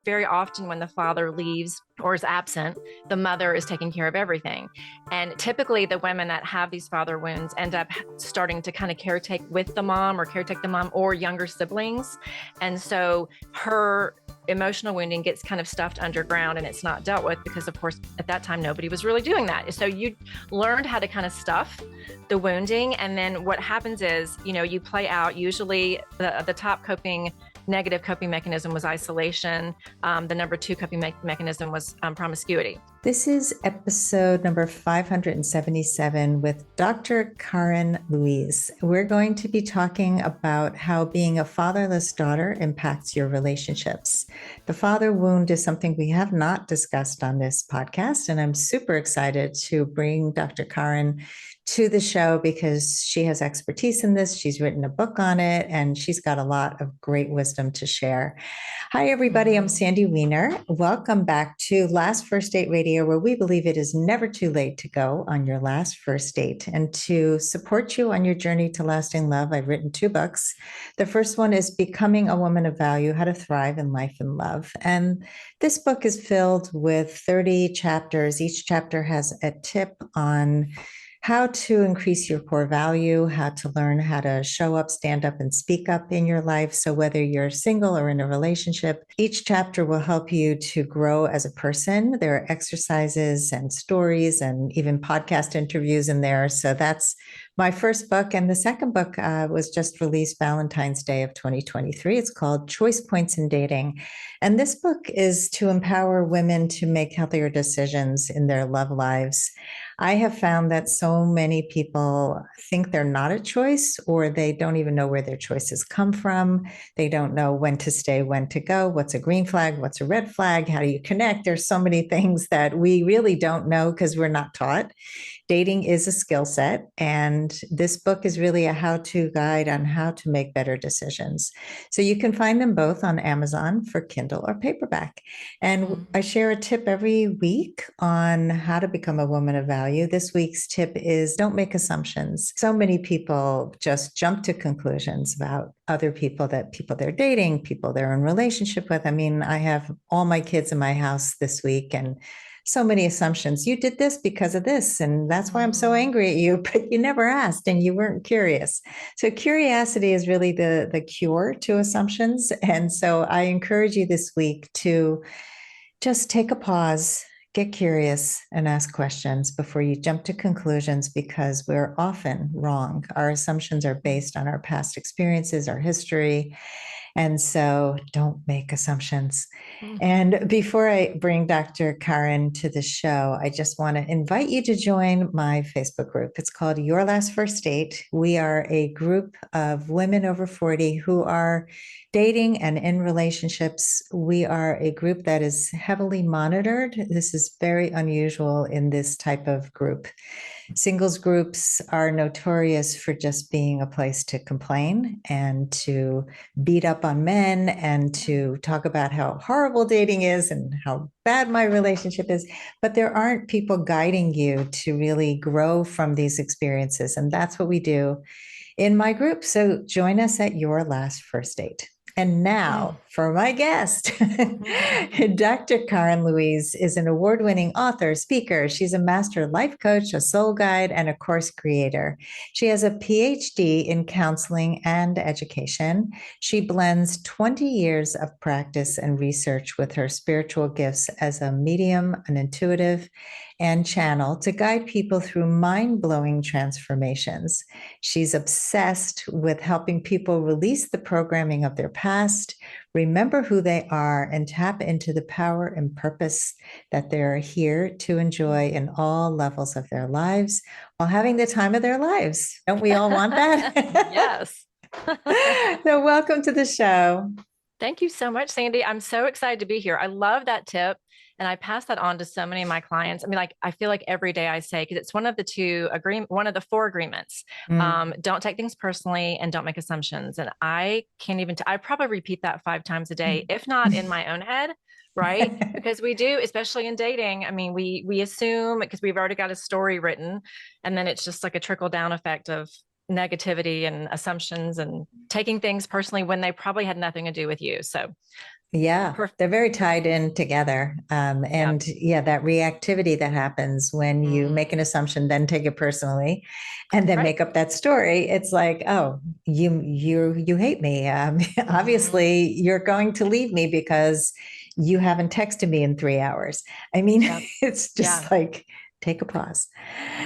very often when the father leaves or is absent, the mother is taking care of everything. And typically the women that have these father wounds end up starting to kind of caretake with the mom or caretake the mom or younger siblings. And so her emotional wounding gets kind of stuffed underground and it's not dealt with because, of course, at that time, nobody was really doing that. So you learned how to kind of stuff the wounding. And then what happens is, you play out usually the top negative coping mechanism was isolation. The number two coping mechanism was promiscuity. This is episode number 577 with Dr. Karin Luise. We're going to be talking about how being a fatherless daughter impacts your relationships. The father wound is something we have not discussed on this podcast, and I'm super excited to bring Dr. Karin to the show because she has expertise in this. She's written a book on it, and she's got a lot of great wisdom to share. Hi, everybody. I'm Sandy Weiner. Welcome back to Last First Date Radio, where we believe it is never too late to go on your last first date. And to support you on your journey to lasting love, I've written 2 books. The first one is Becoming a Woman of Value, How to Thrive in Life and Love. And this book is filled with 30 chapters. Each chapter has a tip on how to increase your core value, how to learn how to show up, stand up, and speak up in your life. So whether you're single or in a relationship, each chapter will help you to grow as a person. There are exercises and stories and even podcast interviews in there. So that's my first book. And the second book was just released Valentine's Day of 2023. It's called Choice Points in Dating. And this book is to empower women to make healthier decisions in their love lives. I have found that so many people think they're not a choice, or they don't even know where their choices come from. They don't know when to stay, when to go, what's a green flag, what's a red flag, how do you connect? There's so many things that we really don't know because we're not taught. Dating is a skill set, and this book is really a how-to guide on how to make better decisions. So you can find them both on Amazon for Kindle or paperback. And I share a tip every week on how to become a woman of value. This week's tip is don't make assumptions. So many people just jump to conclusions about other people they're dating, people they're in relationship with. I mean, I have all my kids in my house this week, and so many assumptions. You did this because of this, and that's why I'm so angry at you, but you never asked and you weren't curious. So curiosity is really the cure to assumptions. And so I encourage you this week to just take a pause, get curious, and ask questions before you jump to conclusions, because we're often wrong. Our assumptions are based on our past experiences, our history. And so don't make assumptions. And before I bring Dr. Karin to the show, I just want to invite you to join my Facebook group. It's called Your Last First Date. We are a group of women over 40 who are dating and in relationships. We are a group that is heavily monitored. This is very unusual in this type of group. Singles groups are notorious for just being a place to complain and to beat up on men and to talk about how horrible dating is and how bad my relationship is. But there aren't people guiding you to really grow from these experiences. And that's what we do in my group. So join us at Your Last First Date. And now for my guest. Dr. Karin Luise is an award-winning author, speaker. She's a master life coach, a soul guide, and a course creator. She has a PhD in counseling and education. She blends 20 years of practice and research with her spiritual gifts as a medium, an intuitive, and channel to guide people through mind-blowing transformations. She's obsessed with helping people release the programming of their past, remember who they are, and tap into the power and purpose that they're here to enjoy in all levels of their lives while having the time of their lives. Don't we all want that? Yes. So welcome to the show. Thank you so much, Sandy. I'm so excited to be here. I love that tip. And I pass that on to so many of my clients. I mean, I feel like every day I say, because it's one of the 4 agreements. Don't take things personally and don't make assumptions. And I can't even, I probably repeat that 5 times a day, if not in my own head, right? Because we do, especially in dating. I mean, we assume because we've already got a story written, and then it's just like a trickle down effect of, negativity and assumptions and taking things personally when they probably had nothing to do with you. So, Yeah, perf- they're very tied in together. yeah. And yeah, that reactivity that happens when you make an Mm, assumption, then take it personally, and then right. make up that story. It's like, oh, you hate me. Hmm. Obviously, you're going to leave me because you haven't texted me in 3 hours. I mean, Yeah. it's Yeah. just like take a pause.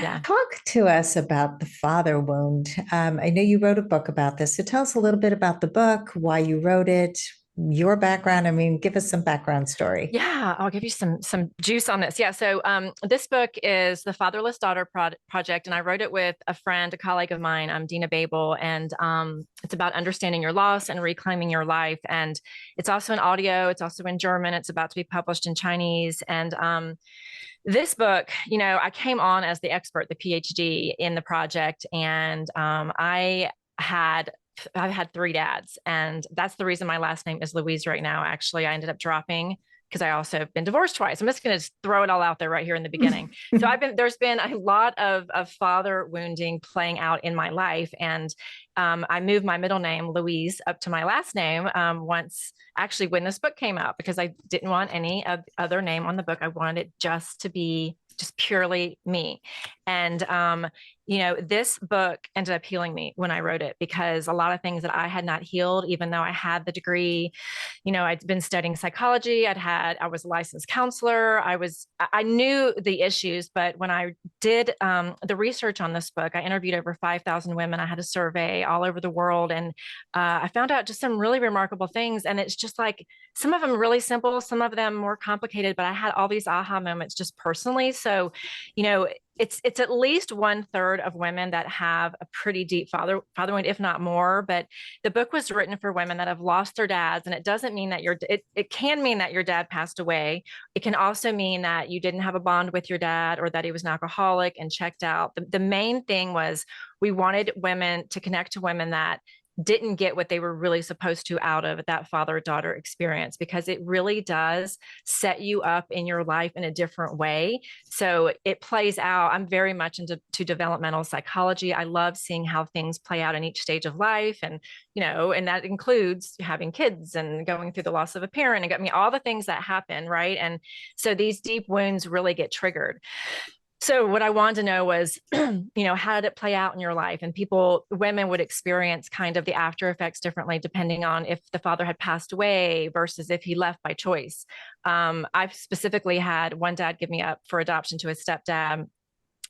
Yeah. Talk to us about the father wound. I know you wrote a book about this. So tell us a little bit about the book, why you wrote it, your background. I mean, give us some background story. Yeah, I'll give you some juice on this. Yeah, so this book is the Fatherless Daughter Project, and I wrote it with a friend, a colleague of mine, Dina Babel, and it's about understanding your loss and reclaiming your life. And it's also in audio. It's also in German. It's about to be published in Chinese. And this book, I came on as the expert, the PhD in the project, and had I've had three dads, and that's the reason my last name is Louise right now. Actually, I ended up dropping because I also have been divorced twice. I'm just going to throw it all out there right here in the beginning. So there's been a lot of father wounding playing out in my life, and I moved my middle name Louise up to my last name once actually when this book came out because I didn't want any other name on the book. I wanted it just to be just purely me. And, this book ended up healing me when I wrote it because a lot of things that I had not healed, even though I had the degree, I'd been studying psychology. I was a licensed counselor. I knew the issues, but when I did the research on this book, I interviewed over 5,000 women. I had a survey all over the world, and I found out just some really remarkable things. And it's just like some of them really simple, some of them more complicated, but I had all these aha moments just personally. So, you know, it's at least 1/3 of women that have a pretty deep father wound, if not more. But the book was written for women that have lost their dads, and it doesn't mean that it can mean that your dad passed away. It can also mean that you didn't have a bond with your dad or that he was an alcoholic and checked out. The main thing was we wanted women to connect to women that didn't get what they were really supposed to out of that father-daughter experience because it really does set you up in your life in a different way. So it plays out. I'm very much into developmental psychology. I love seeing how things play out in each stage of life, and and that includes having kids and going through the loss of a parent, and I mean all the things that happen, right? And so these deep wounds really get triggered. So what I wanted to know was, how did it play out in your life? And women would experience kind of the after effects differently depending on if the father had passed away versus if he left by choice. I've specifically had one dad give me up for adoption to a stepdad,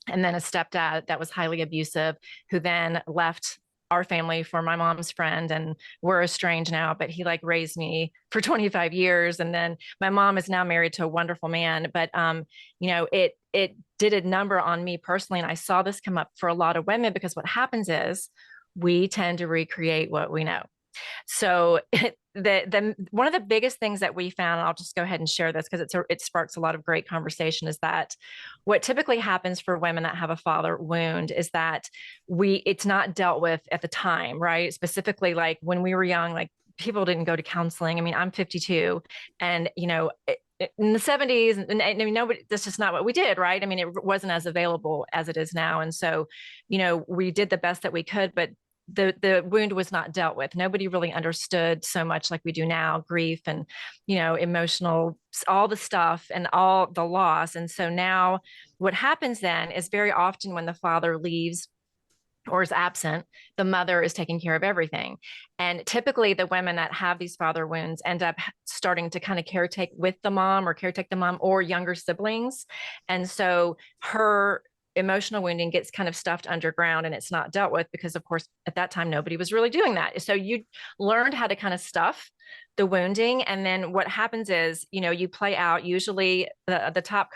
and then a stepdad that was highly abusive, who then left our family for my mom's friend, and we're estranged now, but he like raised me for 25 years. And then my mom is now married to a wonderful man. But it did a number on me personally. And I saw this come up for a lot of women because what happens is we tend to recreate what we know. So the one of the biggest things that we found, and I'll just go ahead and share this because it sparks a lot of great conversation, is that what typically happens for women that have a father wound is that it's not dealt with at the time, right? Specifically, like when we were young, like people didn't go to counseling. I mean, I'm 52, and in the 70s, and I mean, nobody, that's just not what we did, right? I mean, it wasn't as available as it is now. And so, we did the best that we could, but the wound was not dealt with. Nobody really understood so much like we do now, grief and, emotional, all the stuff and all the loss. And so now what happens then is very often when the father leaves or is absent, the mother is taking care of everything. And typically, the women that have these father wounds end up starting to kind of caretake with the mom or caretake the mom or younger siblings. And so her emotional wounding gets kind of stuffed underground and it's not dealt with because, of course, at that time, nobody was really doing that. So you learned how to kind of stuff the wounding. And then what happens is, you play out usually the top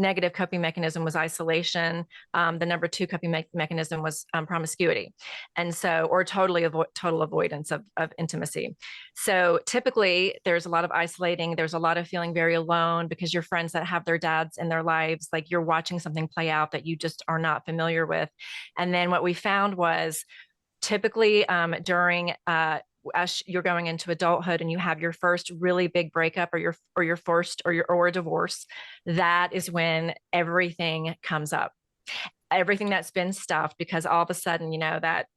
negative coping mechanism was isolation. The number two coping mechanism was promiscuity. And so, or total avoidance of intimacy. So typically there's a lot of isolating. There's a lot of feeling very alone because your friends that have their dads in their lives, like you're watching something play out that you just are not familiar with. And then what we found was typically during as you're going into adulthood and you have your first really big breakup or a divorce, that is when everything comes up. everything that's been stuffed because all of a sudden, that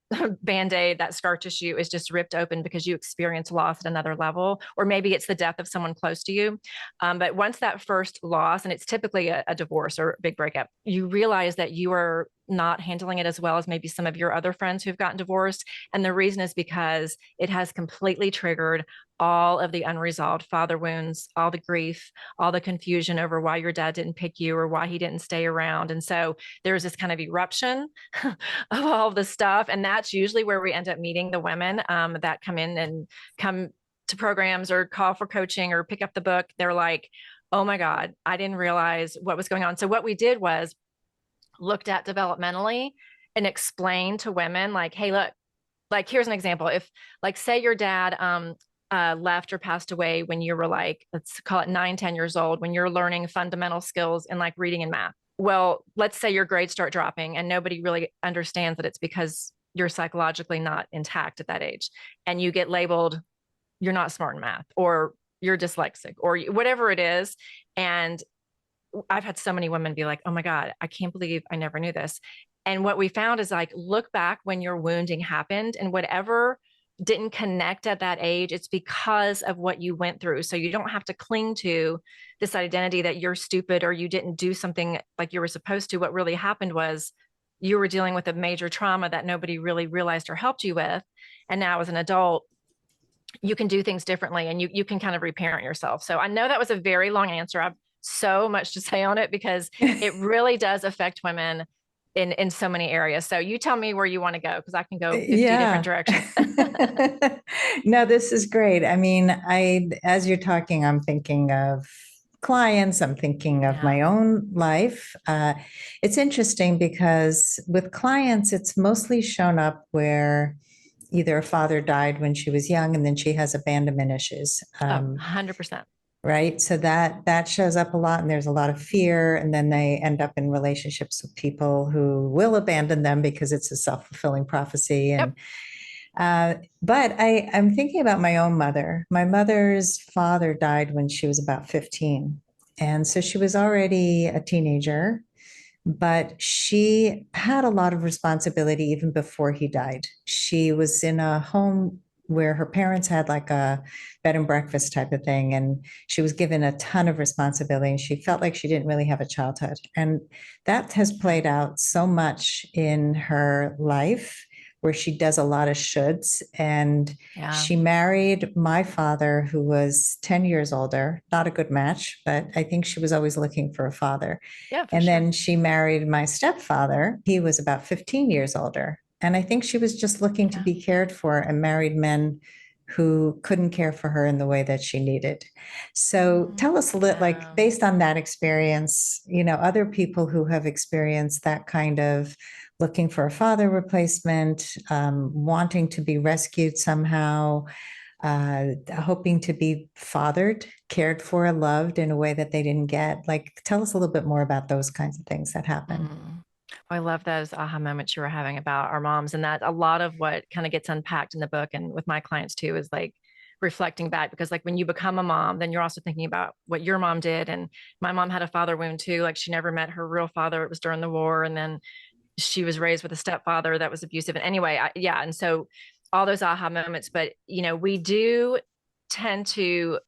band-aid, that scar tissue is just ripped open because you experience loss at another level, or maybe it's the death of someone close to you. But once that first loss, and it's typically a divorce or a big breakup, you realize that you are not handling it as well as maybe some of your other friends who've gotten divorced. And the reason is because it has completely triggered all of the unresolved father wounds, all the grief, all the confusion over why your dad didn't pick you or why he didn't stay around. And so there's this kind of eruption of all of the stuff. And that's usually where we end up meeting the women that come in and come to programs or call for coaching or pick up the book. They're like, oh my God, I didn't realize what was going on. So what we did was looked at developmentally and explained to women like, hey, look, like, here's an example. If, like, say your dad left or passed away when you were like, let's call it 9, 10 years old, when you're learning fundamental skills in like reading and math. Well, let's say your grades start dropping and nobody really understands that it's because you're psychologically not intact at that age. And you get labeled, you're not smart in math, or you're dyslexic, or whatever it is. And I've had so many women be like, oh my God, I can't believe I never knew this. And what we found is like, look back when your wounding happened and whatever didn't connect at that age, it's because of what you went through. So you don't have to cling to this identity that you're stupid or you didn't do something like you were supposed to. What really happened was you were dealing with a major trauma that nobody really realized or helped you with. And now as an adult, you can do things differently and you can kind of reparent yourself. So I know that was a very long answer. I've so much to say on it because it really does affect women in so many areas. So you tell me where you want to go because I can go 50 different directions. No, this is great. I mean, as you're talking, I'm thinking of clients, I'm thinking of my own life. It's interesting because with clients, it's mostly shown up where either a father died when she was young and then she has abandonment issues. 100%. Right. So that shows up a lot and there's a lot of fear. And then they end up in relationships with people who will abandon them because it's a self-fulfilling prophecy. And but I'm thinking about my own mother. My mother's father died when she was about 15. And so she was already a teenager, but she had a lot of responsibility even before he died. She was in a home where her parents had like a bed and breakfast type of thing. And she was given a ton of responsibility. And she felt like she didn't really have a childhood. And that has played out so much in her life where she does a lot of shoulds. And she married my father, who was 10 years older, not a good match, but I think she was always looking for a father. Yeah, and then she married my stepfather. He was about 15 years older. And I think she was just looking to be cared for and married men who couldn't care for her in the way that she needed. So tell us a little, like based on that experience, other people who have experienced that kind of looking for a father replacement, wanting to be rescued somehow, hoping to be fathered, cared for, loved in a way that they didn't get. Like, tell us a little bit more about those kinds of things that happen. I love those aha moments you were having about our moms, and that a lot of what kind of gets unpacked in the book and with my clients too is like reflecting back, because like when you become a mom, then you're also thinking about what your mom did. And my mom had a father wound too. Like she never met her real father. It was during the war. And then she was raised with a stepfather that was abusive. And anyway, and so all those aha moments, but we do tend to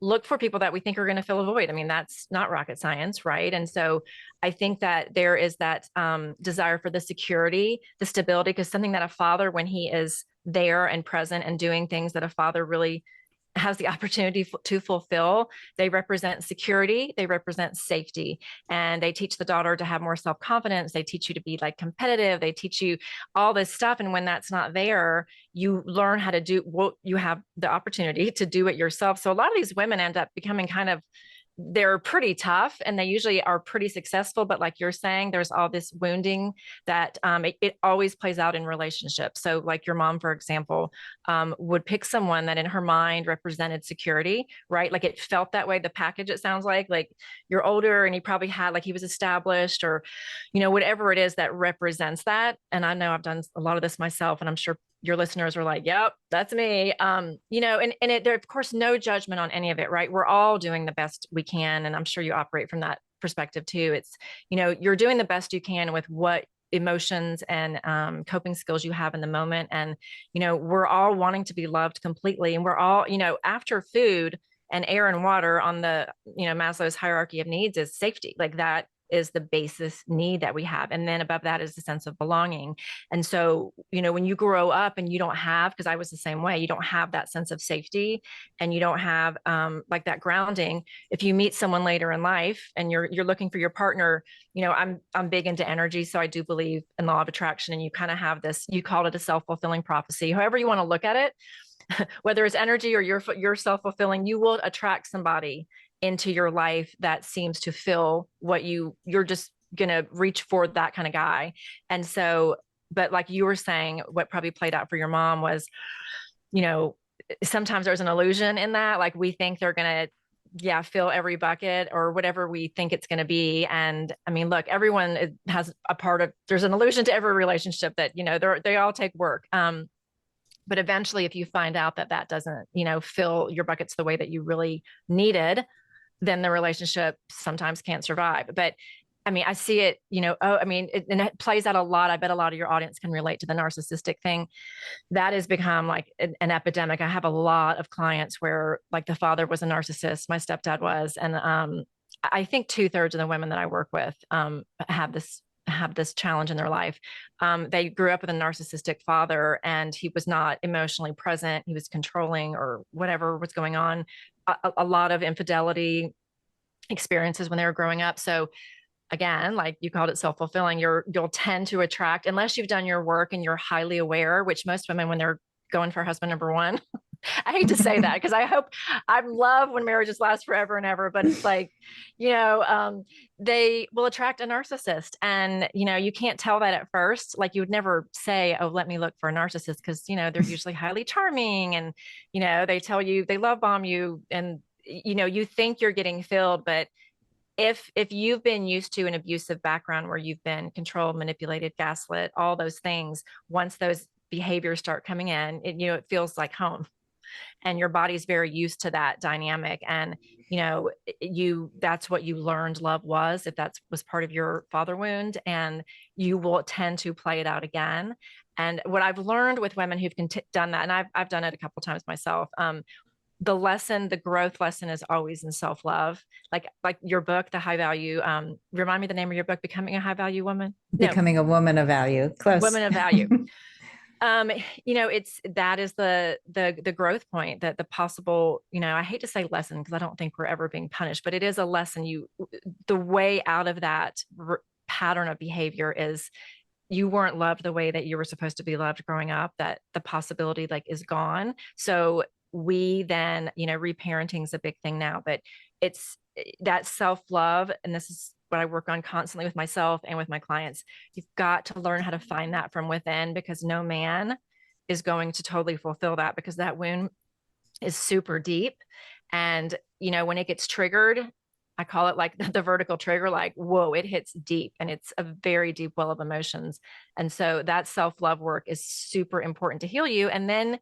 look for people that we think are going to fill a void. I mean, that's not rocket science, right? And so I think that there is that desire for the security, the stability, because something that a father, when he is there and present and doing things that a father really has the opportunity to fulfill, they represent security, they represent safety, and they teach the daughter to have more self-confidence. They teach you to be like competitive. They teach you all this stuff. And when that's not there, you learn how to do what you have the opportunity to do it yourself. So a lot of these women end up becoming kind of, they're pretty tough and they usually are pretty successful. But like you're saying, there's all this wounding that it always plays out in relationships. So like your mom, for example, would pick someone that in her mind represented security, right? Like it felt that way. The package, it sounds like you're older and he probably had, like he was established or, whatever it is that represents that. And I know I've done a lot of this myself, and I'm sure your listeners are like, yep, that's me. And there, of course, no judgment on any of it, right? We're all doing the best we can. And I'm sure you operate from that perspective too. It's, you're doing the best you can with what emotions and coping skills you have in the moment. And, we're all wanting to be loved completely. And we're all, after food and air and water on the, Maslow's hierarchy of needs is safety. Like that is the basis need that we have. And then above that is the sense of belonging. And so, when you grow up and you don't have, because I was the same way, you don't have that sense of safety and you don't have like that grounding. If you meet someone later in life and you're looking for your partner, I'm big into energy. So I do believe in law of attraction. And you kind of have this, you called it a self-fulfilling prophecy, however you want to look at it. Whether it's energy or you're self-fulfilling, you will attract somebody into your life that seems to fill what you're just going to reach for that kind of guy. And so, but like you were saying, what probably played out for your mom was, sometimes there's an illusion in that. Like we think they're going to, yeah, fill every bucket or whatever we think it's going to be. And I mean, look, everyone has a part of, there's an illusion to every relationship that, they all take work. But eventually, if you find out that that doesn't, fill your buckets the way that you really needed, then the relationship sometimes can't survive. But I mean, I see it, and it plays out a lot. I bet a lot of your audience can relate to the narcissistic thing. That has become like an epidemic. I have a lot of clients where like the father was a narcissist, my stepdad was. And I think 2/3 of the women that I work with have this challenge in their life. They grew up with a narcissistic father and he was not emotionally present. He was controlling or whatever was going on. A lot of infidelity experiences when they were growing up. So again, like you called it self-fulfilling, you'll tend to attract, unless you've done your work and you're highly aware, which most women, when they're going for husband number one, I hate to say that because I love when marriages last forever and ever, but it's like, they will attract a narcissist and, you can't tell that at first. Like you would never say, oh, let me look for a narcissist because, they're usually highly charming and, they tell you they love bomb you and, you think you're getting filled, but if you've been used to an abusive background where you've been controlled, manipulated, gaslit, all those things, once those behaviors start coming in, it feels like home and your body's very used to that dynamic. And, that's what you learned love was, if that was part of your father wound, and you will tend to play it out again. And what I've learned with women who've done that, and I've done it a couple of times myself, the growth lesson is always in self-love. Like your book, The High Value, remind me the name of your book, Becoming a High Value Woman. Becoming a Woman of Value. Close. Woman of Value. That is the growth point, that the possible, I hate to say lesson because I don't think we're ever being punished, but it is a lesson. The way out of that pattern of behavior is you weren't loved the way that you were supposed to be loved growing up, that the possibility like is gone. So we then, reparenting is a big thing now, but it's that self-love. And this is what I work on constantly with myself and with my clients. You've got to learn how to find that from within, because no man is going to totally fulfill that, because that wound is super deep. And, when it gets triggered, I call it like the vertical trigger, like, whoa, it hits deep and it's a very deep well of emotions. And so that self-love work is super important to heal you. And then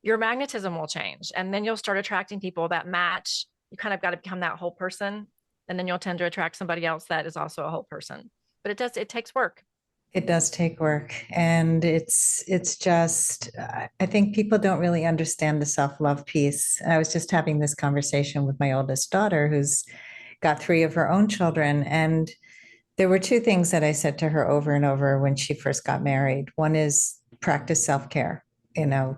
your magnetism will change. And then you'll start attracting people that match. You kind of got to become that whole person. And then you'll tend to attract somebody else that is also a whole person. But it takes work. It does take work. And it's just, I think people don't really understand the self-love piece. I was just having this conversation with my oldest daughter, who's got 3 of her own children. And there were 2 things that I said to her over and over when she first got married. One is practice self-care.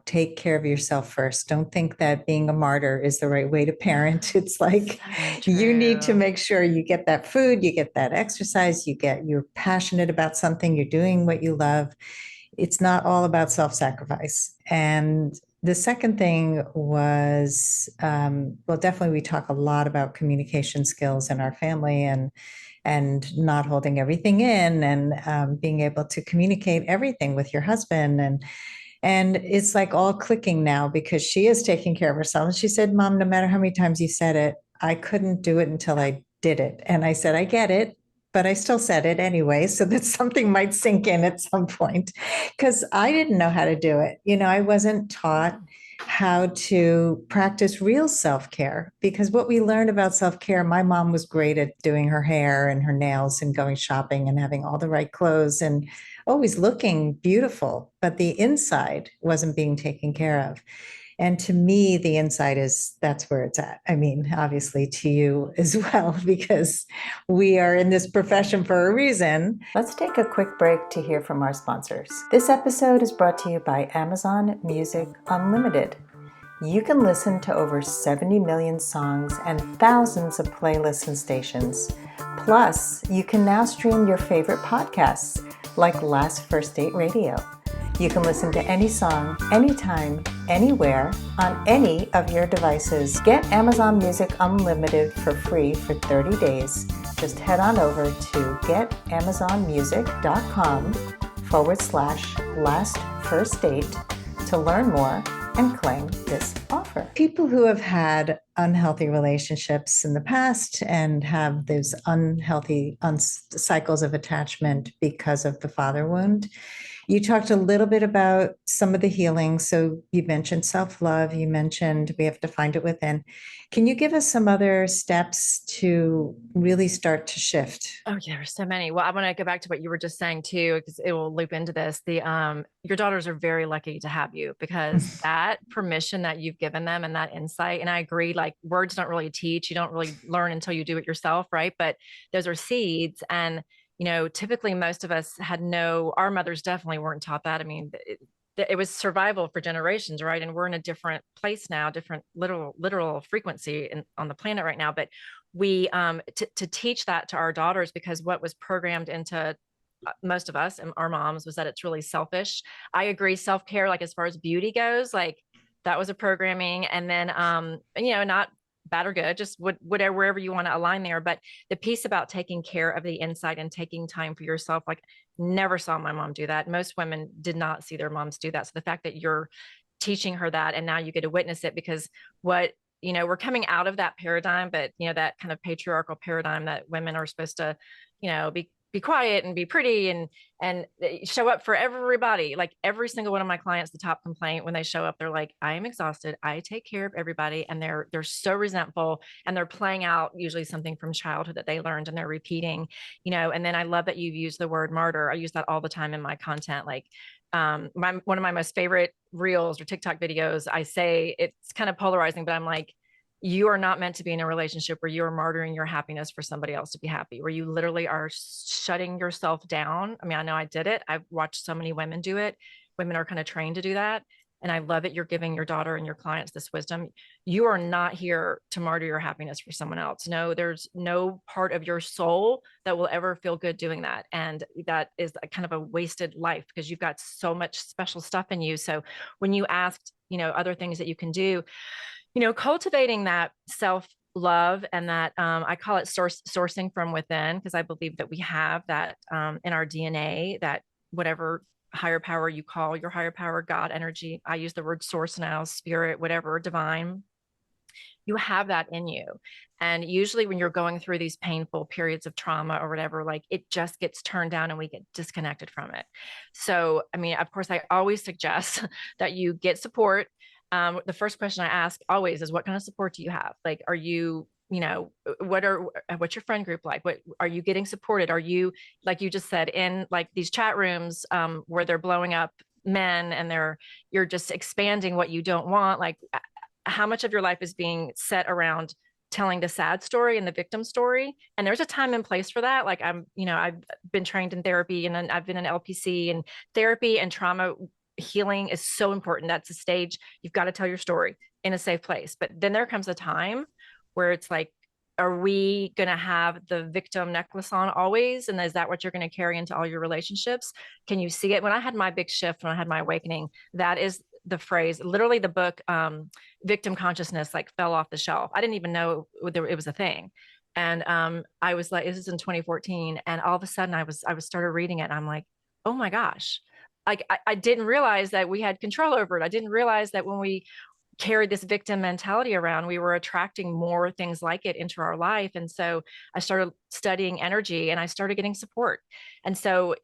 Take care of yourself first. Don't think that being a martyr is the right way to parent. It's like you need to make sure you get that food, you get that exercise, you're passionate about something, you're doing what you love. It's not all about self-sacrifice. And the second thing was, well, definitely we talk a lot about communication skills in our family and not holding everything in and being able to communicate everything with your husband. And it's like all clicking now because she is taking care of herself. And she said, Mom, no matter how many times you said it, I couldn't do it until I did it. And I said, I get it, but I still said it anyway. So that something might sink in at some point because I didn't know how to do it. I wasn't taught how to practice real self-care. Because what we learned about self-care, my mom was great at doing her hair and her nails and going shopping and having all the right clothes and always looking beautiful, but the inside wasn't being taken care of. And to me, the inside is that's where it's at. I mean, obviously to you as well, because we are in this profession for a reason. Let's take a quick break to hear from our sponsors. This episode is brought to you by Amazon Music Unlimited. You can listen to over 70 million songs and thousands of playlists and stations. Plus, you can now stream your favorite podcasts like Last First Date Radio. You can listen to any song, anytime, anywhere, on any of your devices. Get Amazon Music Unlimited for free for 30 days. Just head on over to getamazonmusic.com/lastfirstdate to learn more and claim this offer. People who have had unhealthy relationships in the past and have those unhealthy cycles of attachment because of the father wound. You talked a little bit about some of the healing. So you mentioned self-love. You mentioned we have to find it within. Can you give us some other steps to really start to shift? Oh, yeah, there's so many. Well, I want to go back to what you were just saying too, because it will loop into this. Your daughters are very lucky to have you because that permission that you've given them and that insight, and I agree, like words don't really teach, you don't really learn until you do it yourself, right? But those are seeds. And typically most of us our mothers definitely weren't taught that. I mean, it was survival for generations, right? And we're in a different place now, different literal frequency on the planet right now. But we to teach that to our daughters, because what was programmed into most of us and our moms was that it's really selfish. I agree, self-care, like as far as beauty goes, like that was a programming. And then not bad or good, just whatever, wherever you want to align there. But the piece about taking care of the inside and taking time for yourself, like never saw my mom do that. Most women did not see their moms do that. So the fact that you're teaching her that and now you get to witness it, because we're coming out of that paradigm, but that kind of patriarchal paradigm that women are supposed to be quiet and be pretty and show up for everybody. Like every single one of my clients, the top complaint when they show up, they're like, I am exhausted, I take care of everybody. And they're so resentful, and they're playing out usually something from childhood that they learned, and they're repeating. And then I love that you've used the word martyr. I use that all the time in my content. Like one of my most favorite reels or TikTok videos, I say, it's kind of polarizing, but I'm like, you are not meant to be in a relationship where you are martyring your happiness for somebody else to be happy, where you literally are shutting yourself down. I mean, I know I did it. I've watched so many women do it. Women are kind of trained to do that. And I love it. You're giving your daughter and your clients this wisdom. You are not here to martyr your happiness for someone else. No, there's no part of your soul that will ever feel good doing that. And that is a kind of a wasted life, because you've got so much special stuff in you. So when you asked, other things that you can do, cultivating that self love and that I call it sourcing from within, because I believe that we have that in our DNA, that whatever higher power you call your higher power, God, energy. I use the word source now, spirit, whatever, divine. You have that in you. And usually when you're going through these painful periods of trauma or whatever, like it just gets turned down and we get disconnected from it. So, I mean, of course, I always suggest that you get support. The first question I ask always is, what kind of support do you have? Like, are you, what's your friend group like? What are you getting supported? Are you, like you just said, in like these chat rooms where they're blowing up men and you're just expanding what you don't want? Like, how much of your life is being set around telling the sad story and the victim story? And there's a time and place for that. Like I've been trained in therapy, and then I've been in LPC, and therapy and trauma healing is so important. That's a stage. You've got to tell your story in a safe place. But then there comes a time where it's like, are we going to have the victim necklace on always? And is that what you're going to carry into all your relationships? Can you see it? When I had my big shift, when I had my awakening, that is the phrase, literally the book, Victim Consciousness, like fell off the shelf. I didn't even know it was a thing. And I was like, this is in 2014. And all of a sudden I started reading it. And I'm like, oh my gosh. Like I didn't realize that we had control over it. I didn't realize that when we carried this victim mentality around, we were attracting more things like it into our life. And so I started studying energy, and I started getting support. And so,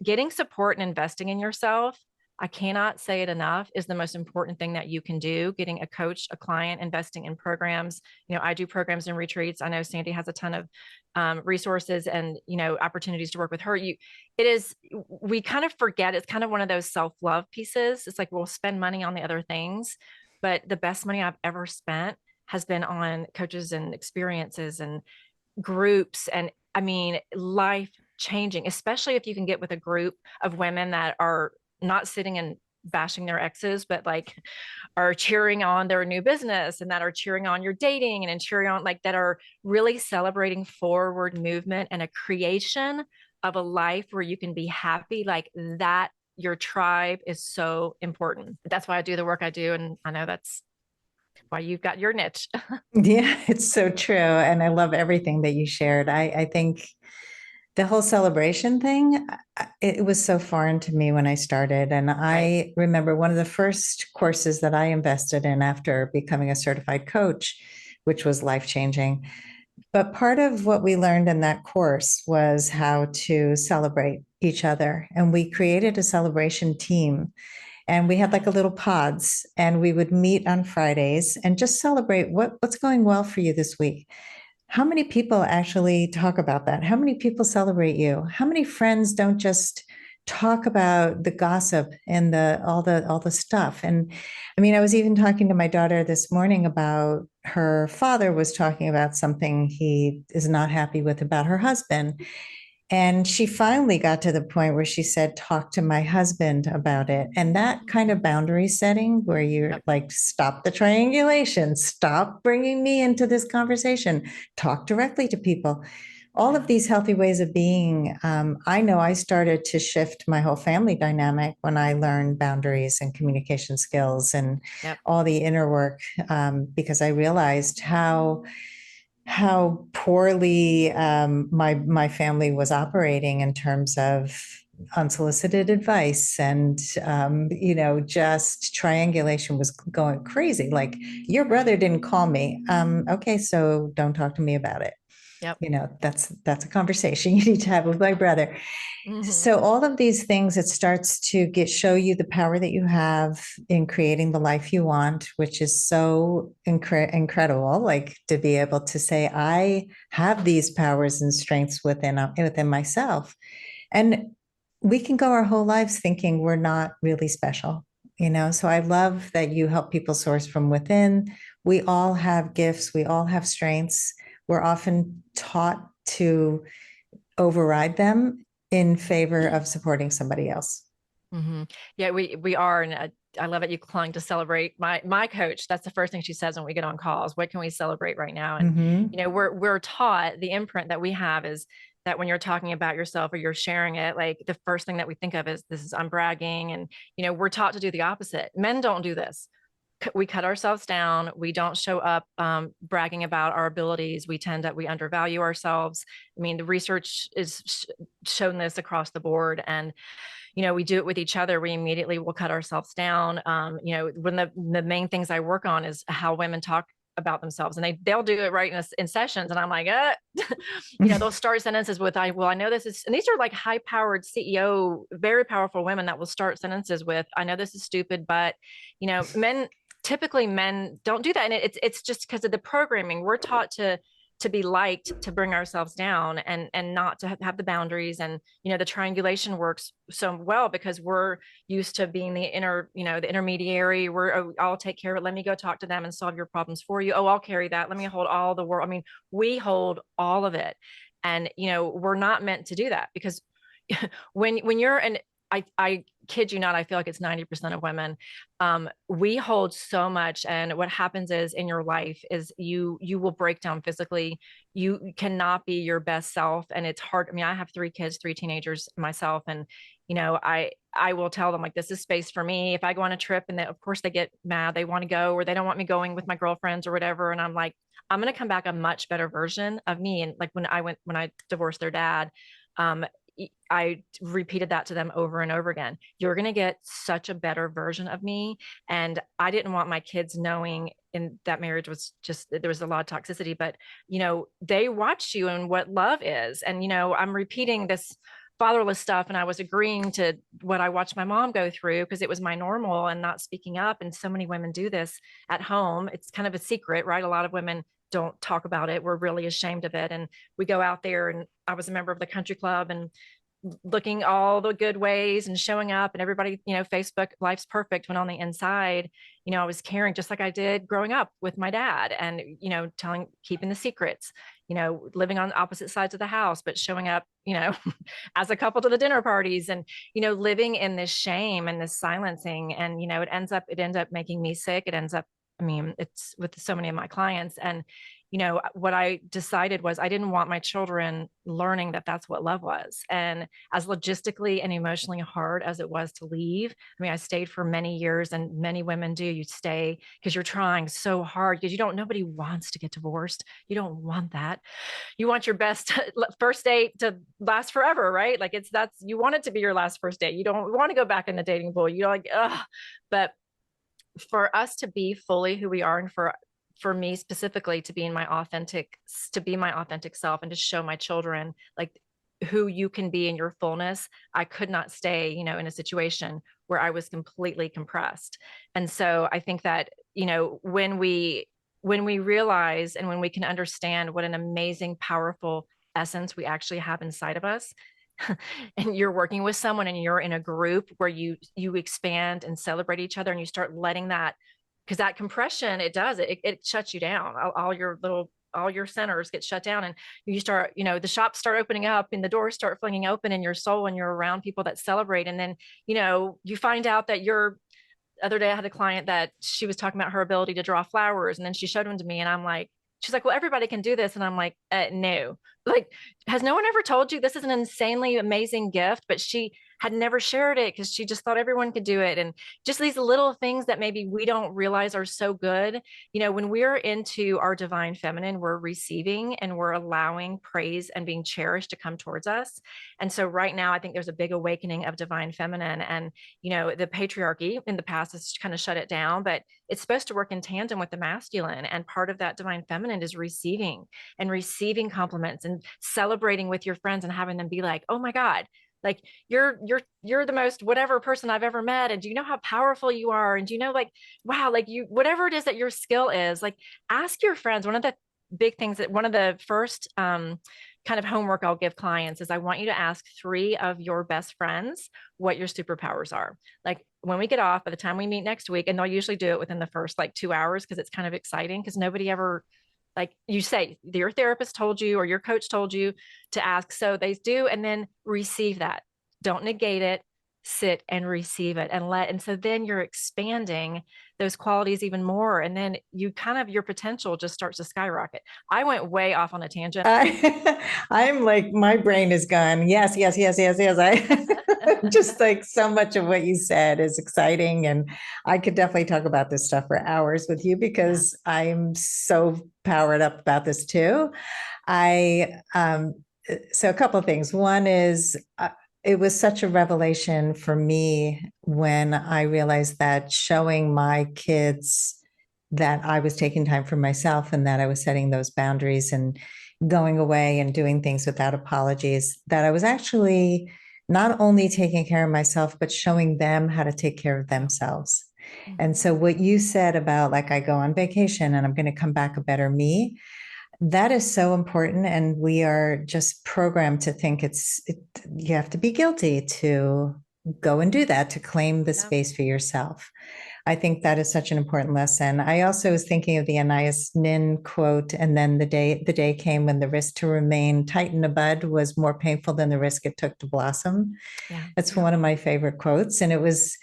getting support and investing in yourself, I cannot say it enough, is the most important thing that you can do. Getting a coach, a client, investing in programs. I do programs and retreats. I know Sandy has a ton of resources and, opportunities to work with her. We kind of forget, it's kind of one of those self-love pieces. It's like, we'll spend money on the other things, but the best money I've ever spent has been on coaches and experiences and groups. And I mean, life changing, especially if you can get with a group of women that are not sitting and bashing their exes, but like are cheering on their new business, and that are cheering on your dating, and cheering on, like, that are really celebrating forward movement and a creation of a life where you can be happy. Like that, your tribe is so important. That's why I do the work I do. And I know that's why you've got your niche. Yeah, it's so true. And I love everything that you shared. I think the whole celebration thing, it was so foreign to me when I started. And Right. I remember one of the first courses that I invested in after becoming a certified coach, which was life-changing. But part of what we learned in that course was how to celebrate each other. And we created a celebration team. And we had like a little pods, and we would meet on Fridays and just celebrate what's going well for you this week. How many people actually talk about that? How many people celebrate you? How many friends don't just talk about the gossip and the all the stuff? And I mean, I was even talking to my daughter this morning about her father was talking about something he is not happy with about her husband. And she finally got to the point where she said, talk to my husband about it. And that kind of boundary setting where you're Yep. like, stop the triangulation, stop bringing me into this conversation, talk directly to people. All of Yeah. these healthy ways of being. I know I started to shift my whole family dynamic when I learned boundaries and communication skills and Yep. all the inner work, because I realized how poorly my family was operating in terms of unsolicited advice and just triangulation was going crazy. Like, your brother didn't call me. Okay, so don't talk to me about it. Yep. That's a conversation you need to have with my brother. Hmm. So all of these things, it starts to show you the power that you have in creating the life you want, which is so incredible. Like, to be able to say, I have these powers and strengths within myself. And we can go our whole lives thinking we're not really special, So I love that you help people source from within. We all have gifts, we all have strengths. We're often taught to override them in favor of supporting somebody else. Hmm. Yeah, we are, and I love it. You clung to celebrate. My coach, that's the first thing she says when we get on calls. What can we celebrate right now? And Mm-hmm. we're taught, the imprint that we have is that when you're talking about yourself or you're sharing it, like the first thing that we think of is, this is, I'm bragging. And we're taught to do the opposite. Men don't do this. We cut ourselves down. We don't show up bragging about our abilities. We undervalue ourselves. I mean, the research is shown this across the board. And we do it with each other. We immediately will cut ourselves down. When the main things I work on is how women talk about themselves, and they'll do it right in sessions. And I'm like, they'll start sentences with, I know this is, and these are like high powered CEO, very powerful women that will start sentences with, I know this is stupid, but typically men don't do that. And it's just because of the programming. We're taught to be liked, to bring ourselves down, and not to have the boundaries. And the triangulation works so well because we're used to being the intermediary. I'll take care of it, let me go talk to them and solve your problems for you. Oh, I'll carry that, let me hold all the world. I mean, we hold all of it. And we're not meant to do that, because when you're an I kid you not, I feel like it's 90% of women. We hold so much. And what happens is, in your life is, you will break down physically. You cannot be your best self. And it's hard. I mean, I have 3 kids, 3 teenagers myself. And, I will tell them, like, this is space for me. If I go on a trip, and of course they get mad, they want to go, or they don't want me going with my girlfriends or whatever. And I'm like, I'm going to come back a much better version of me. And like when I divorced their dad, um, I repeated that to them over and over again. You're going to get such a better version of me. And I didn't want my kids knowing, in that marriage was just, there was a lot of toxicity, but they watched you and what love is. And I'm repeating this fatherless stuff, and I was agreeing to what I watched my mom go through because it was my normal, and not speaking up. And so many women do this at home. It's kind of a secret, right? A lot of women don't talk about it. We're really ashamed of it. And we go out there, and I was a member of the country club and looking all the good ways and showing up, and everybody, Facebook life's perfect, when on the inside, I was caring just like I did growing up with my dad, and keeping the secrets, living on opposite sides of the house, but showing up, as a couple to the dinner parties, and living in this shame and this silencing. And it ends up making me sick. It ends up, I mean, it's with so many of my clients. And what I decided was I didn't want my children learning that that's what love was. And as logistically and emotionally hard as it was to leave, I mean, I stayed for many years, and many women do. You stay because you're trying so hard, because nobody wants to get divorced. You don't want that. You want your best first date to last forever, right? Like you want it to be your last first date. You don't want to go back in the dating pool. You're like, ugh. But for us to be fully who we are, and for me specifically to be my authentic self, and to show my children like who you can be in your fullness, I could not stay, in a situation where I was completely compressed. And so I think that, when we realize, and when we can understand what an amazing, powerful essence we actually have inside of us, and you're working with someone, and you're in a group where you expand and celebrate each other, and you start letting that, because that compression, it shuts you down. All your centers get shut down, and you start, the shops start opening up, and the doors start flinging open in your soul, and you're around people that celebrate. And then you find out that you're other day I had a client that she was talking about her ability to draw flowers, and then she showed them to me, and I'm like, she's like, well, everybody can do this. And I'm like, no, like, has no one ever told you this is an insanely amazing gift? But she had never shared it because she just thought everyone could do it. And just these little things that maybe we don't realize are so good. When we're into our divine feminine, we're receiving, and we're allowing praise and being cherished to come towards us. And so right now, I think there's a big awakening of divine feminine. And the patriarchy in the past has kind of shut it down, but it's supposed to work in tandem with the masculine. And part of that divine feminine is receiving, and receiving compliments, and celebrating with your friends, and having them be like, oh my God, like you're the most whatever person I've ever met. And do you know how powerful you are? And do you know, like, wow, like whatever it is that your skill is, like, ask your friends. One of the big things, that one of the first kind of homework I'll give clients is, I want you to ask 3 of your best friends what your superpowers are. Like, when we get off, by the time we meet next week, and they'll usually do it within the first like 2 hours, because it's kind of exciting, because nobody ever, like, you say your therapist told you or your coach told you to ask. So they do, and then receive that. Don't negate it. Sit and receive it, and so then you're expanding those qualities even more. And then your potential just starts to skyrocket. I went way off on a tangent. I'm like, my brain is gone. Yes, yes, yes, yes, yes. I just like, so much of what you said is exciting. And I could definitely talk about this stuff for hours with you, because I'm so powered up about this too. So a couple of things. One is, it was such a revelation for me when I realized that showing my kids that I was taking time for myself, and that I was setting those boundaries and going away and doing things without apologies, that I was actually not only taking care of myself, but showing them how to take care of themselves. And so what you said about, like, I go on vacation and I'm going to come back a better me, that is so important. And we are just programmed to think you have to be guilty to go and do that, to claim the space for yourself. I think that is such an important lesson. I also was thinking of the Anais Nin quote, and then the day came when the risk to remain tight in the bud was more painful than the risk it took to blossom. Yeah. That's one of my favorite quotes. And it was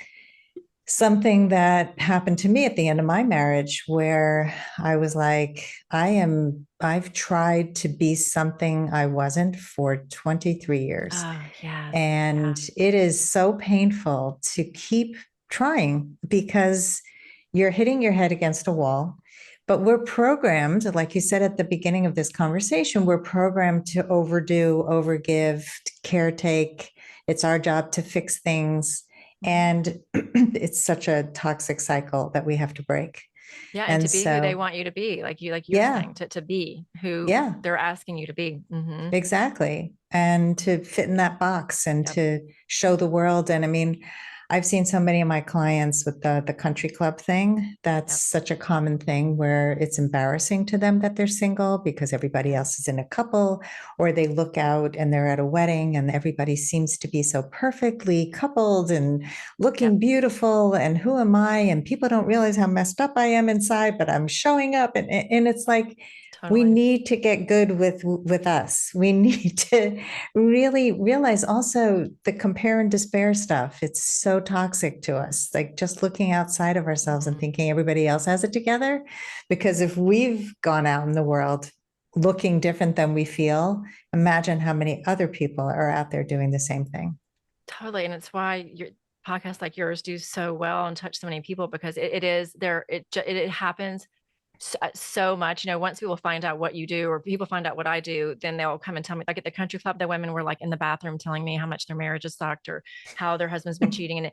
something that happened to me at the end of my marriage, where I was like, I've tried to be something I wasn't for 23 years. Oh, yes. And it is so painful to keep trying, because you're hitting your head against a wall. But we're programmed, like you said at the beginning of this conversation, we're programmed to overdo, overgive, caretake. It's our job to fix things. And it's such a toxic cycle that we have to break. Yeah. And to And be who they so, want you to be, like you're yeah, saying, to be who yeah, they're asking you to be. exactly. And to fit in that box and Yep. to show the world. And I mean, I've seen so many of my clients with the country club thing. That's Yep. such a common thing where it's embarrassing to them that they're single because everybody else is in a couple, or they look out and they're at a wedding and everybody seems to be so perfectly coupled and Yep. looking beautiful. And who am I? And people don't realize how messed up I am inside, but I'm showing up. And it's like, we Totally. need to get good with us. We need to really realize also the compare and despair stuff. It's so toxic to us. Like just looking outside of ourselves and Mhm. thinking everybody else has it together. Because if we've gone out in the world looking different than we feel, imagine how many other people are out there doing the same thing. Totally. And it's why your podcasts like yours do so well and touch so many people, because it is there. It happens so much. Once people find out what you do, or people find out what I do, then they'll come and tell me. Like at the country club, the women were like in the bathroom telling me how much their marriage is sucked, or how their husband's been cheating. And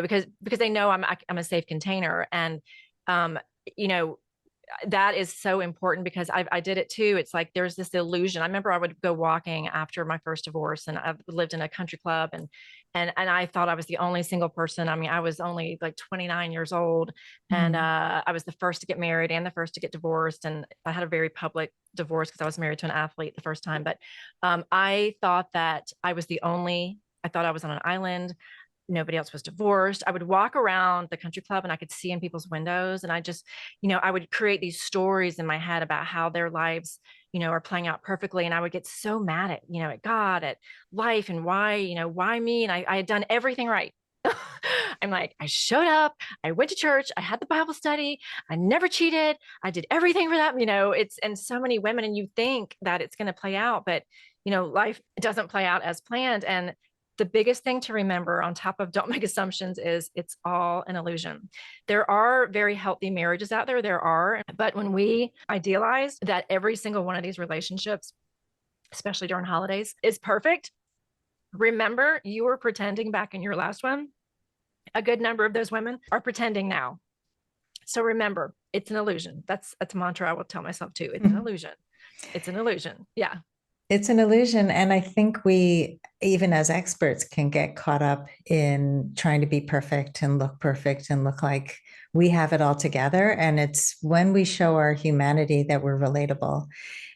because they know I'm a safe container. And um, you know, that is so important, because I did it too. It's like there's this illusion. I remember I would go walking after my first divorce, and I lived in a country club, and I thought I was the only single person. I mean, I was only like 29 years old, and Mm. I was the first to get married and the first to get divorced, and I had a very public divorce because I was married to an athlete the first time. But I thought that I was the only. I thought I was on an island. Nobody else was divorced. I would walk around the country club and I could see in people's windows. And I just, I would create these stories in my head about how their lives, are playing out perfectly. And I would get so mad at God, at life, and why me? And I had done everything right. I'm like, I showed up, I went to church, I had the Bible study, I never cheated, I did everything for them. And so many women, and you think that it's going to play out, but life doesn't play out as planned. And the biggest thing to remember, on top of don't make assumptions, is it's all an illusion. There are very healthy marriages out there. There are. But when we idealize that every single one of these relationships, especially during holidays, is perfect, remember you were pretending back in your last one. A good number of those women are pretending now. So remember, it's an illusion. That's a mantra I will tell myself too. It's an illusion. It's an illusion. Yeah. It's an illusion. And I think we, even as experts, can get caught up in trying to be perfect and look like we have it all together. And it's when we show our humanity that we're relatable.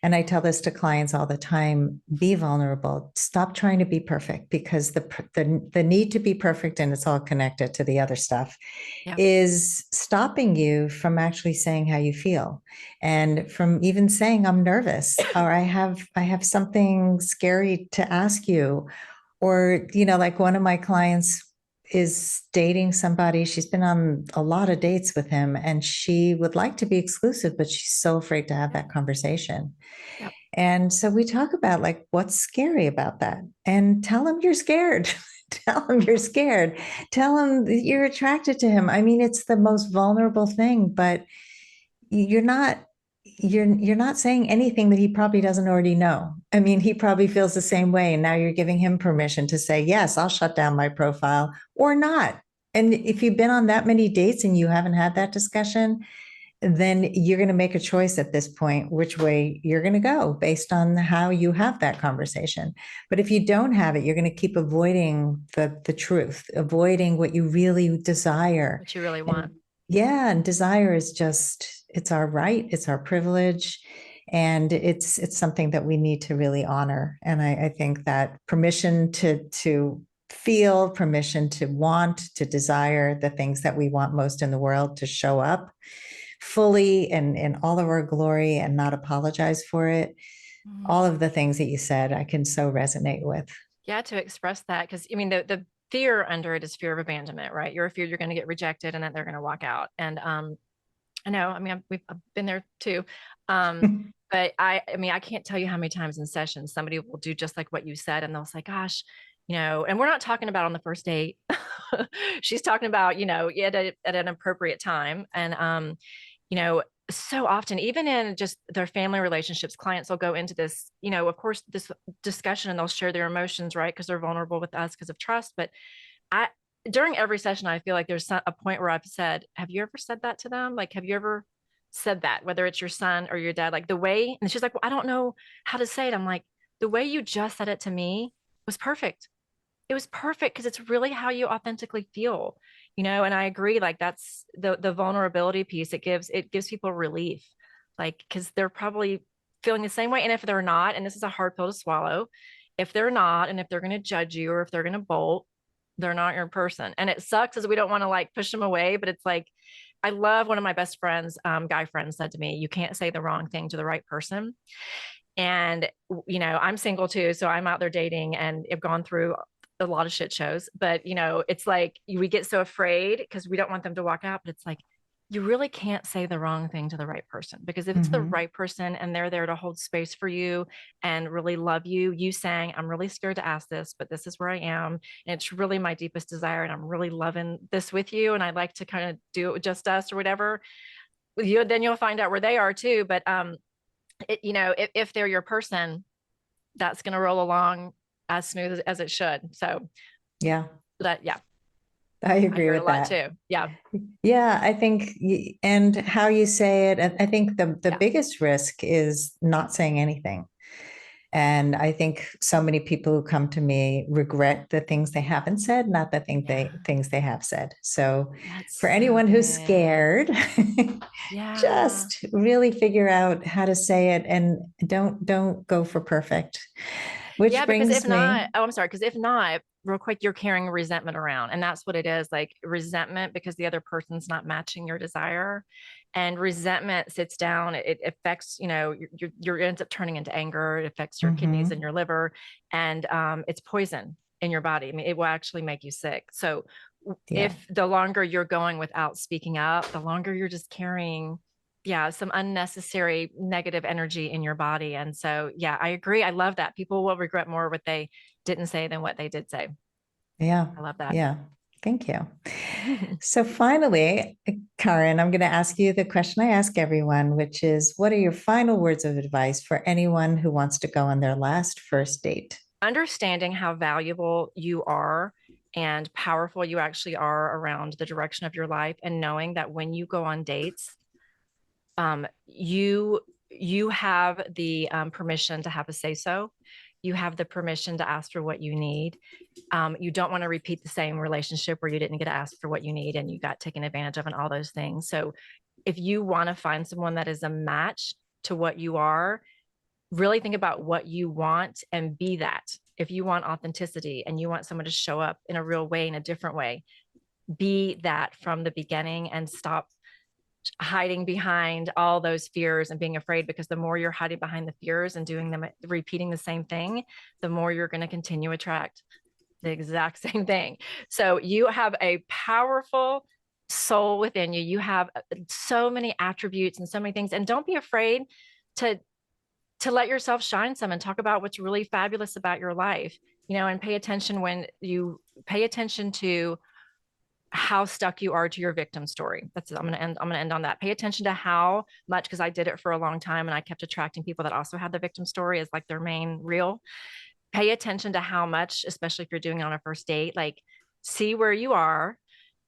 And I tell this to clients all the time: be vulnerable. Stop trying to be perfect, because the need to be perfect, and it's all connected to the other stuff, Yeah. is stopping you from actually saying how you feel, and from even saying I'm nervous, or I have something scary to ask you. Or like one of my clients is dating somebody. She's been on a lot of dates with him and she would like to be exclusive, but she's so afraid to have Yeah. that conversation. Yeah. And so we talk about like what's scary about that, and tell him you're scared. Tell him you're scared. Tell him that you're attracted to him. I mean, it's the most vulnerable thing, but you're not you're not saying anything that he probably doesn't already know. I mean, he probably feels the same way, and now you're giving him permission to say, yes, I'll shut down my profile, or not. And if you've been on that many dates and you haven't had that discussion, then you're going to make a choice at this point which way you're going to go based on how you have that conversation. But if you don't have it, you're going to keep avoiding the truth, avoiding what you really desire. What you really And want. yeah, and desire is just, it's our right, it's our privilege, and it's something that we need to really honor. And I think that permission to feel, permission to want, to desire the things that we want most in the world, to show up fully and in all of our glory and not apologize for it. Mhm. All of the things that you said, I can so resonate with. Yeah, to express that, because I mean the fear under it is fear of abandonment, right? You're afraid you're going to get rejected and that they're going to walk out. And I know, I mean, I've been there too. But I mean, I can't tell you how many times in sessions somebody will do just like what you said, and they'll say, "Gosh, and we're not talking about on the first date." She's talking about, at an appropriate time, and you know, so often, even in just their family relationships, clients will go into this, of course, this discussion, and they'll share their emotions, right? Because they're vulnerable with us because of trust. But I during every session, I feel like there's a point where I've said, have you ever said that to them? Like, have you ever said that, whether it's your son or your dad, like the way, and she's like, well, I don't know how to say it. I'm like, the way you just said it to me was perfect. It was perfect because it's really how you authentically feel, and I agree, like that's the vulnerability piece. It gives people relief, like, because they're probably feeling the same way. And if they're not, and this is a hard pill to swallow, if they're not, and if they're going to judge you or if they're going to bolt, they're not your person. And it sucks as we don't want to like push them away, but it's like, I love one of my best friends, guy friends said to me, you can't say the wrong thing to the right person. And, I'm single too. So I'm out there dating and have gone through a lot of shit shows. But, it's like we get so afraid because we don't want them to walk out. But it's like, you really can't say the wrong thing to the right person, because if it's the Mhm. right person and they're there to hold space for you and really love you, you saying, I'm really scared to ask this, but this is where I am. And it's really my deepest desire. And I'm really loving this with you. And I'd like to kind of do it with just us or whatever. Then you'll find out where they are too. But if they're your person, that's going to roll along as smooth as it should. So Yeah, yeah, I I agree hear it a with lot that. too. Yeah. Yeah, I think, and how you say it, and I think the Yeah. biggest risk is not saying anything. And I think so many people who come to me regret the things they haven't said, not the Yeah. things they have said. So That's for so anyone who's good. scared, Yeah. just really figure out how to say it and don't go for perfect. Which Yeah, because if brings me, not, oh, I'm sorry, because if not, real quick, you're carrying resentment around. And that's what it is, like resentment because the other person's not matching your desire. And resentment sits down, it affects, it ends up turning into anger. It affects your kidneys and Mhm. your liver, and it's poison in your body. I mean, it will actually make you sick. So Yeah. if the longer you're going without speaking up, the longer you're just carrying, yeah, some unnecessary negative energy in your body. And so, yeah, I agree. I love that. People will regret more what they didn't say than what they did say. Yeah. I love that. Yeah. Thank you. So finally, Karin, I'm going to ask you the question I ask everyone, which is, what are your final words of advice for anyone who wants to go on their last first date? Understanding how valuable you are and powerful you actually are around the direction of your life, and knowing that when you go on dates, you have the permission to have a say so. You have the permission to ask for what you need. You don't want to repeat the same relationship where you didn't get asked for what you need and you got taken advantage of and all those things. So if you want to find someone that is a match to what you are, really think about what you want and be that. If you want authenticity and you want someone to show up in a real way, in a different way, be that from the beginning and stop hiding behind all those fears and being afraid, because the more you're hiding behind the fears and doing them, repeating the same thing, the more you're going to continue to attract the exact same thing. So you have a powerful soul within you. You have so many attributes and so many things, and don't be afraid to let yourself shine some and talk about what's really fabulous about your life, and pay attention when you pay attention to how stuck you are to your victim story. I'm going to end on that. Pay attention to how much, because I did it for a long time and I kept attracting people that also had the victim story as like their main reel. Pay attention to how much, especially if you're doing it on a first date, like see where you are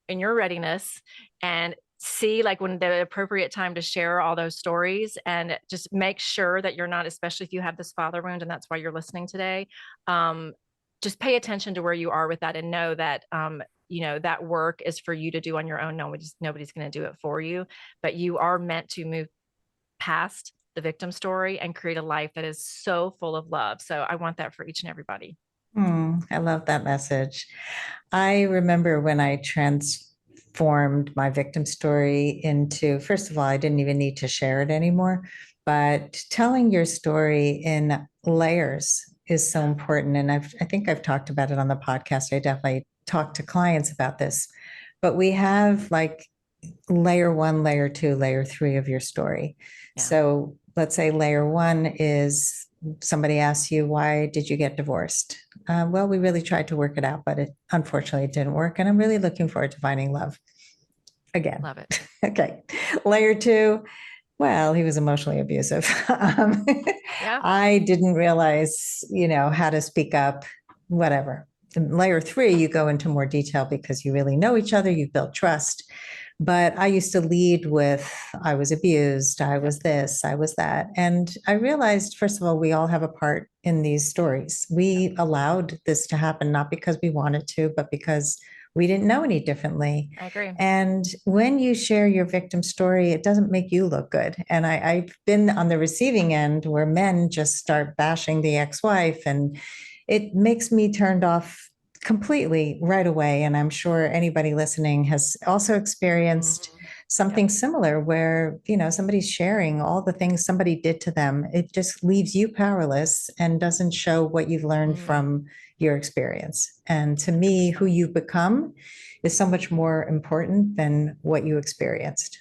in your readiness, and see like when the appropriate time to share all those stories, and just make sure that you're not, especially if you have this father wound and that's why you're listening today, um, just pay attention to where you are with that, and know that that work is for you to do on your own. Nobody's going to do it for you, but you are meant to move past the victim story and create a life that is so full of love. So I want that for each and everybody. I love that message. I remember when I transformed my victim story into, first of all, I didn't even need to share it anymore, but telling your story in layers is so Yeah. important. And I think I've talked about it on the podcast. I definitely talk to clients about this, but we have like layer one, layer two, layer three of your story. Yeah. So let's say layer one is somebody asks you, why did you get divorced? Well, we really tried to work it out, but it unfortunately didn't work. And I'm really looking forward to finding love again. Love it. Okay. Layer two, well, he was emotionally abusive. Yeah. I didn't realize, how to speak up, whatever. layer 3, you go into more detail because you really know each other, you've built trust. But I used to lead with, I was abused, I was this, I was that. And I realized, first of all, we all have a part in these stories. We allowed this to happen, not because we wanted to, but because we didn't know any differently. I agree. And when you share your victim story, it doesn't make you look good. And I've been on the receiving end where men just start bashing the ex-wife, and it makes me turned off completely right away. And I'm sure anybody listening has also experienced something similar where, somebody's sharing all the things somebody did to them. It just leaves you powerless and doesn't show what you've learned from your experience. And to me, who you've become is so much more important than what you experienced.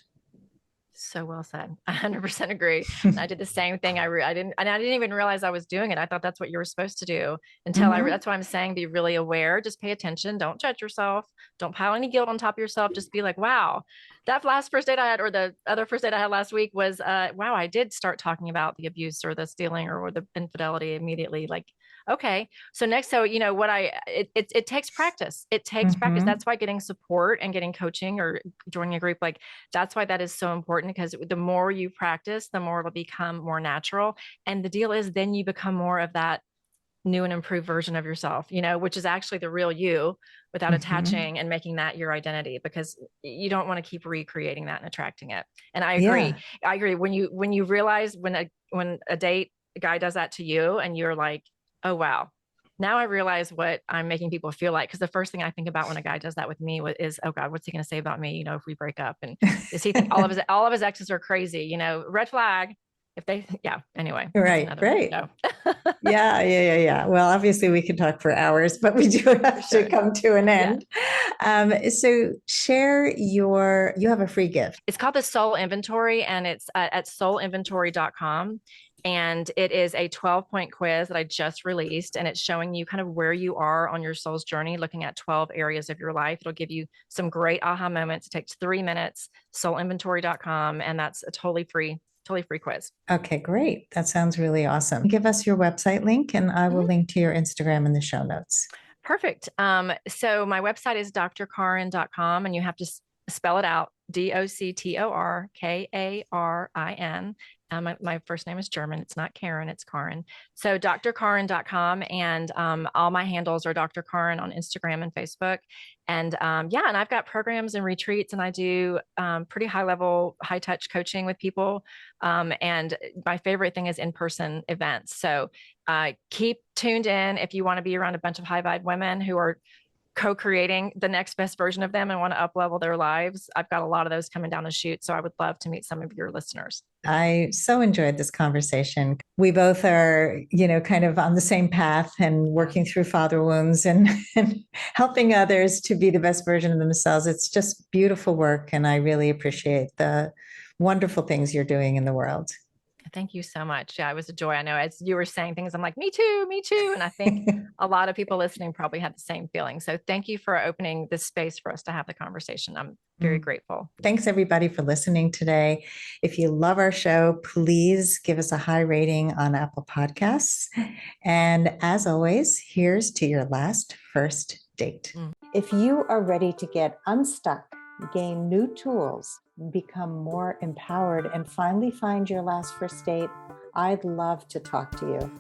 So well said. 100% agree. And I did the same thing. I didn't even realize I was doing it. I thought that's what you were supposed to do until that's why I'm saying, be really aware, just pay attention. Don't judge yourself. Don't pile any guilt on top of yourself. Just be like, wow, that last first date I had, or the other first date I had last week was, wow, I did start talking about the abuse or the stealing or the infidelity immediately. Like, okay. So next, it takes practice. It takes practice. That's why getting support and getting coaching or joining a group, like that's why that is so important, because the more you practice, the more it'll become more natural. And the deal is then you become more of that new and improved version of yourself, which is actually the real you, without attaching and making that your identity, because you don't want to keep recreating that and attracting it. And I agree. Yeah. I agree. When you realize when a guy does that to you and you're like, oh, wow, now I realize what I'm making people feel like. Because the first thing I think about when a guy does that with me is, oh God, what's he going to say about me? If we break up, and does he think all of his exes are crazy? Red flag. Anyway. Right. Yeah. Well, obviously we could talk for hours, but we do have to come to an end. So you have a free gift. It's called the Soul Inventory, and it's at soulinventory.com. And it is a 12-point quiz that I just released, and it's showing you kind of where you are on your soul's journey, looking at 12 areas of your life. It'll give you some great aha moments. It takes 3 minutes, soulinventory.com, and that's a totally free quiz. Okay, great. That sounds really awesome. Give us your website link, and I will link to your Instagram in the show notes. Perfect. So my website is drkarin.com, and you have to spell it out, DOCTORKARIN. My first name is German. It's not Karen, it's Karin. So drkarin.com, and all my handles are Dr. Karin on Instagram and Facebook. And and I've got programs and retreats, and I do pretty high level, high touch coaching with people. And my favorite thing is in-person events. So keep tuned in if you want to be around a bunch of high vibe women who are co-creating the next best version of them and want to up-level their lives. I've got a lot of those coming down the chute. So I would love to meet some of your listeners. I so enjoyed this conversation. We both are, kind of on the same path and working through father wounds and helping others to be the best version of themselves. It's just beautiful work. And I really appreciate the wonderful things you're doing in the world. Thank you so much. Yeah, it was a joy. I know as you were saying things, I'm like, me too. And I think a lot of people listening probably had the same feeling. So thank you for opening this space for us to have the conversation. I'm very grateful. Thanks everybody for listening today. If you love our show, please give us a high rating on Apple Podcasts. And as always, here's to your last first date. If you are ready to get unstuck, gain new tools, become more empowered, and finally find your last first date, I'd love to talk to you.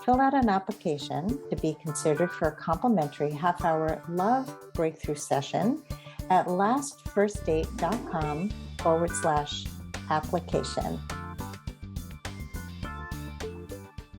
Fill out an application to be considered for a complimentary half-hour love breakthrough session at lastfirstdate.com/application.